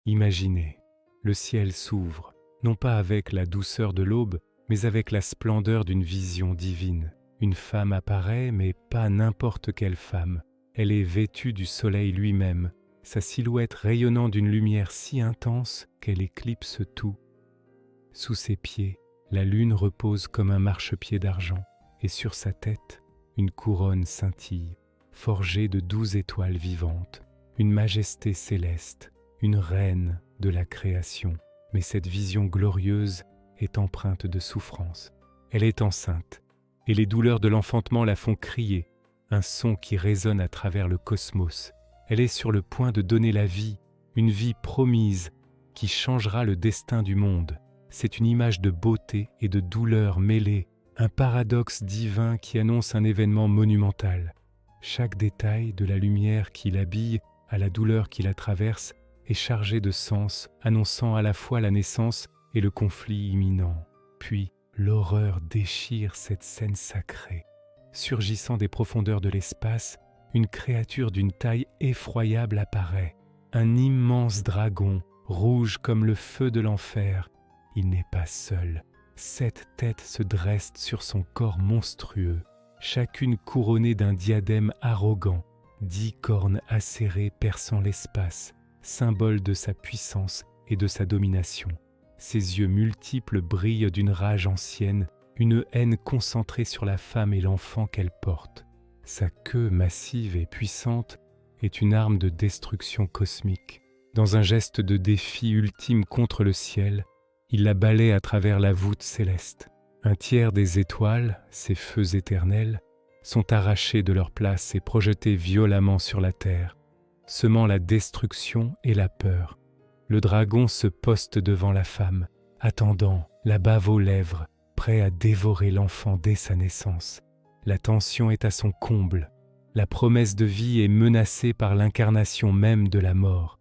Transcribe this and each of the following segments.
Imaginez, le ciel s'ouvre, non pas avec la douceur de l'aube, mais avec la splendeur d'une vision divine. Une femme apparaît, mais pas n'importe quelle femme. Elle est vêtue du soleil lui-même, sa silhouette rayonnant d'une lumière si intense qu'elle éclipse tout. Sous ses pieds, la lune repose comme un marchepied d'argent, et sur sa tête, une couronne scintille, forgée de 12 étoiles vivantes, une majesté céleste, une reine de la création. Mais cette vision glorieuse est empreinte de souffrance. Elle est enceinte, et les douleurs de l'enfantement la font crier, un son qui résonne à travers le cosmos. Elle est sur le point de donner la vie, une vie promise qui changera le destin du monde. C'est une image de beauté et de douleur mêlée, un paradoxe divin qui annonce un événement monumental. Chaque détail, de la lumière qui l'habille à la douleur qui la traverse, est chargé de sens, annonçant à la fois la naissance et le conflit imminent. Puis, l'horreur déchire cette scène sacrée. Surgissant des profondeurs de l'espace, une créature d'une taille effroyable apparaît. Un immense dragon, rouge comme le feu de l'enfer. Il n'est pas seul. 7 têtes se dressent sur son corps monstrueux, chacune couronnée d'un diadème arrogant, 10 cornes acérées perçant l'espace, symbole de sa puissance et de sa domination. Ses yeux multiples brillent d'une rage ancienne, une haine concentrée sur la femme et l'enfant qu'elle porte. Sa queue massive et puissante est une arme de destruction cosmique. Dans un geste de défi ultime contre le ciel, il la balaie à travers la voûte céleste. Un tiers des étoiles, ces feux éternels, sont arrachés de leur place et projetés violemment sur la terre, semant la destruction et la peur. Le dragon se poste devant la femme, attendant, la bave aux lèvres, prêt à dévorer l'enfant dès sa naissance. La tension est à son comble. La promesse de vie est menacée par l'incarnation même de la mort.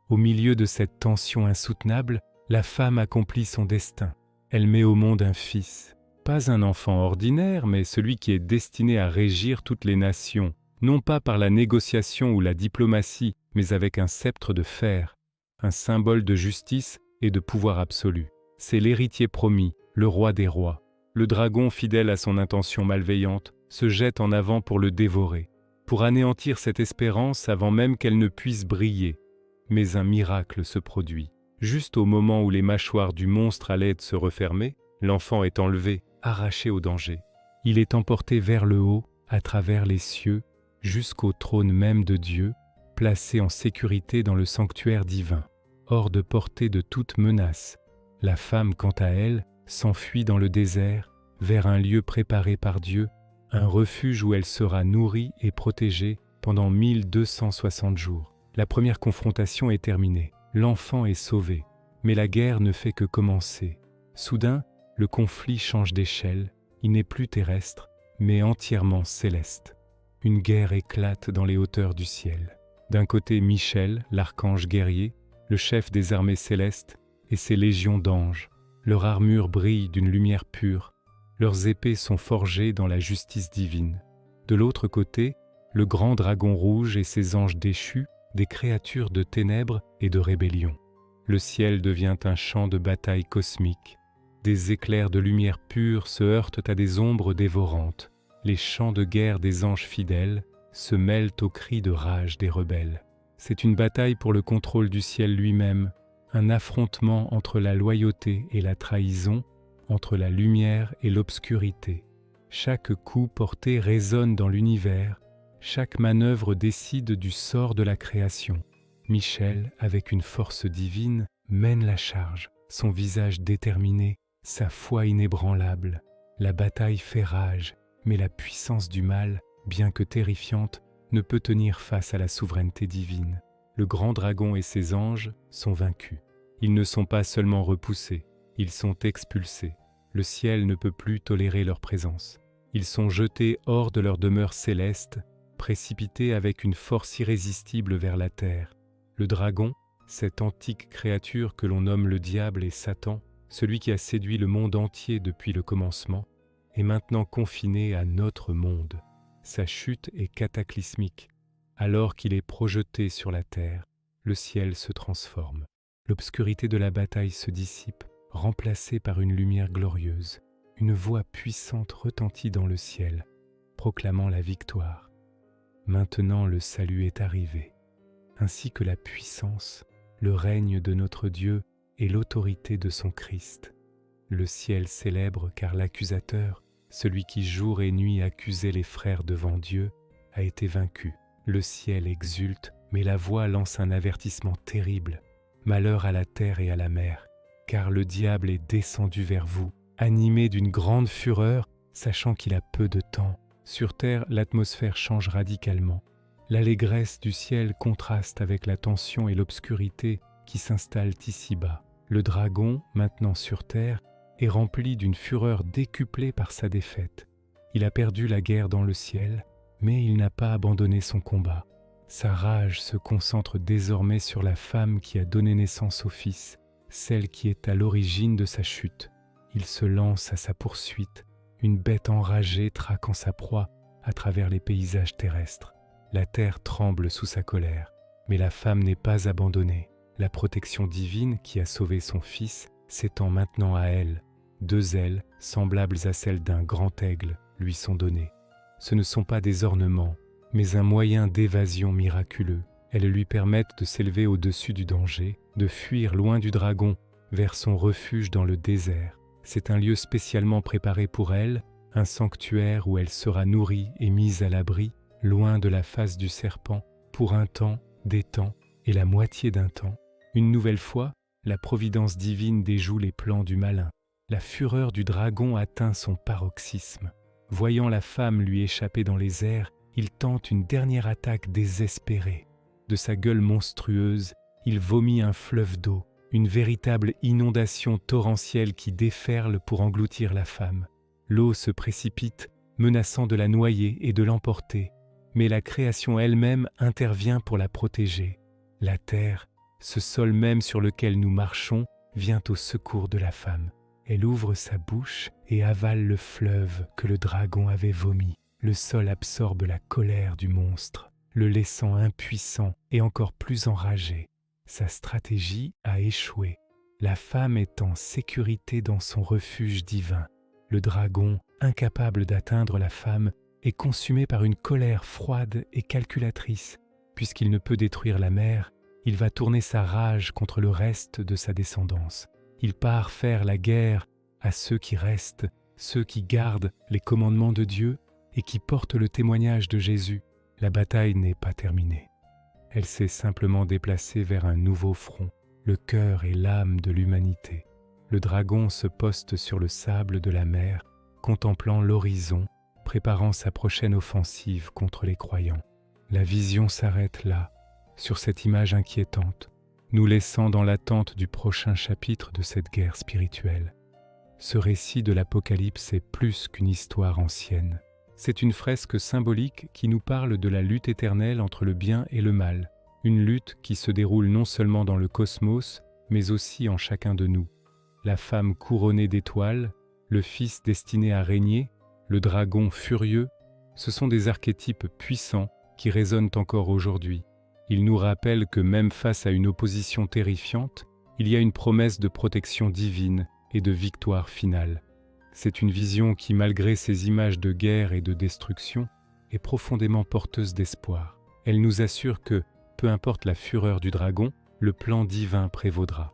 Au milieu de cette tension insoutenable, la femme accomplit son destin. Elle met au monde un fils. Pas un enfant ordinaire, mais celui qui est destiné à régir toutes les nations, non pas par la négociation ou la diplomatie, mais avec un sceptre de fer, un symbole de justice et de pouvoir absolu. C'est l'héritier promis, le roi des rois. Le dragon, fidèle à son intention malveillante, se jette en avant pour le dévorer, pour anéantir cette espérance avant même qu'elle ne puisse briller. Mais un miracle se produit. Juste au moment où les mâchoires du monstre allaient se refermer, l'enfant est enlevé, arraché au danger. Il est emporté vers le haut, à travers les cieux, jusqu'au trône même de Dieu, placé en sécurité dans le sanctuaire divin, hors de portée de toute menace. La femme, quant à elle, s'enfuit dans le désert, vers un lieu préparé par Dieu, un refuge où elle sera nourrie et protégée pendant 1260 jours. La première confrontation est terminée. L'enfant est sauvé, mais la guerre ne fait que commencer. Soudain, le conflit change d'échelle, il n'est plus terrestre, mais entièrement céleste. Une guerre éclate dans les hauteurs du ciel. D'un côté, Michel, l'archange guerrier, le chef des armées célestes, et ses légions d'anges. Leur armure brille d'une lumière pure, leurs épées sont forgées dans la justice divine. De l'autre côté, le grand dragon rouge et ses anges déchus, des créatures de ténèbres et de rébellion. Le ciel devient un champ de bataille cosmique. Des éclairs de lumière pure se heurtent à des ombres dévorantes. Les chants de guerre des anges fidèles se mêlent aux cris de rage des rebelles. C'est une bataille pour le contrôle du ciel lui-même, un affrontement entre la loyauté et la trahison, entre la lumière et l'obscurité. Chaque coup porté résonne dans l'univers, chaque manœuvre décide du sort de la création. Michel, avec une force divine, mène la charge, son visage déterminé, sa foi inébranlable. La bataille fait rage, mais la puissance du mal, bien que terrifiante, ne peut tenir face à la souveraineté divine. Le grand dragon et ses anges sont vaincus. Ils ne sont pas seulement repoussés, ils sont expulsés. Le ciel ne peut plus tolérer leur présence. Ils sont jetés hors de leur demeure céleste, précipités avec une force irrésistible vers la terre. Le dragon, cette antique créature que l'on nomme le diable et Satan, celui qui a séduit le monde entier depuis le commencement, est maintenant confiné à notre monde. Sa chute est cataclysmique. Alors qu'il est projeté sur la terre, le ciel se transforme. L'obscurité de la bataille se dissipe, remplacée par une lumière glorieuse. Une voix puissante retentit dans le ciel, proclamant la victoire. Maintenant le salut est arrivé, ainsi que la puissance, le règne de notre Dieu et l'autorité de son Christ. Le ciel célèbre car l'accusateur, celui qui jour et nuit accusait les frères devant Dieu, a été vaincu. Le ciel exulte, mais la voix lance un avertissement terrible. Malheur à la terre et à la mer, car le diable est descendu vers vous, animé d'une grande fureur, sachant qu'il a peu de temps. Sur terre, l'atmosphère change radicalement. L'allégresse du ciel contraste avec la tension et l'obscurité qui s'installent ici-bas. Le dragon, maintenant sur terre, est rempli d'une fureur décuplée par sa défaite. Il a perdu la guerre dans le ciel, mais il n'a pas abandonné son combat. Sa rage se concentre désormais sur la femme qui a donné naissance au fils, celle qui est à l'origine de sa chute. Il se lance à sa poursuite, une bête enragée traquant sa proie à travers les paysages terrestres. La terre tremble sous sa colère, mais la femme n'est pas abandonnée. La protection divine qui a sauvé son fils s'étend maintenant à elle. 2 ailes, semblables à celles d'un grand aigle, lui sont données. Ce ne sont pas des ornements, mais un moyen d'évasion miraculeux. Elles lui permettent de s'élever au-dessus du danger, de fuir loin du dragon, vers son refuge dans le désert. C'est un lieu spécialement préparé pour elle, un sanctuaire où elle sera nourrie et mise à l'abri, loin de la face du serpent, pour un temps, des temps et la moitié d'un temps. Une nouvelle fois, la providence divine déjoue les plans du malin. La fureur du dragon atteint son paroxysme. Voyant la femme lui échapper dans les airs, il tente une dernière attaque désespérée. De sa gueule monstrueuse, il vomit un fleuve d'eau, une véritable inondation torrentielle qui déferle pour engloutir la femme. L'eau se précipite, menaçant de la noyer et de l'emporter, mais la création elle-même intervient pour la protéger. La terre, ce sol même sur lequel nous marchons, vient au secours de la femme. Elle ouvre sa bouche et avale le fleuve que le dragon avait vomi. Le sol absorbe la colère du monstre, le laissant impuissant et encore plus enragé. Sa stratégie a échoué. La femme est en sécurité dans son refuge divin. Le dragon, incapable d'atteindre la femme, est consumé par une colère froide et calculatrice. Puisqu'il ne peut détruire la mer, il va tourner sa rage contre le reste de sa descendance. Il part faire la guerre à ceux qui restent, ceux qui gardent les commandements de Dieu et qui portent le témoignage de Jésus. La bataille n'est pas terminée. Elle s'est simplement déplacée vers un nouveau front, le cœur et l'âme de l'humanité. Le dragon se poste sur le sable de la mer, contemplant l'horizon, préparant sa prochaine offensive contre les croyants. La vision s'arrête là, sur cette image inquiétante, nous laissant dans l'attente du prochain chapitre de cette guerre spirituelle. Ce récit de l'Apocalypse est plus qu'une histoire ancienne. C'est une fresque symbolique qui nous parle de la lutte éternelle entre le bien et le mal, une lutte qui se déroule non seulement dans le cosmos, mais aussi en chacun de nous. La femme couronnée d'étoiles, le fils destiné à régner, le dragon furieux, ce sont des archétypes puissants qui résonnent encore aujourd'hui. Ils nous rappellent que même face à une opposition terrifiante, il y a une promesse de protection divine et de victoire finale. C'est une vision qui, malgré ces images de guerre et de destruction, est profondément porteuse d'espoir. Elle nous assure que, peu importe la fureur du dragon, le plan divin prévaudra.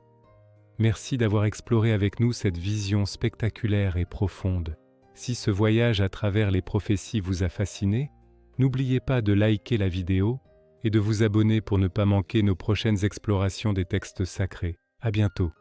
Merci d'avoir exploré avec nous cette vision spectaculaire et profonde. Si ce voyage à travers les prophéties vous a fasciné, n'oubliez pas de liker la vidéo et de vous abonner pour ne pas manquer nos prochaines explorations des textes sacrés. À bientôt.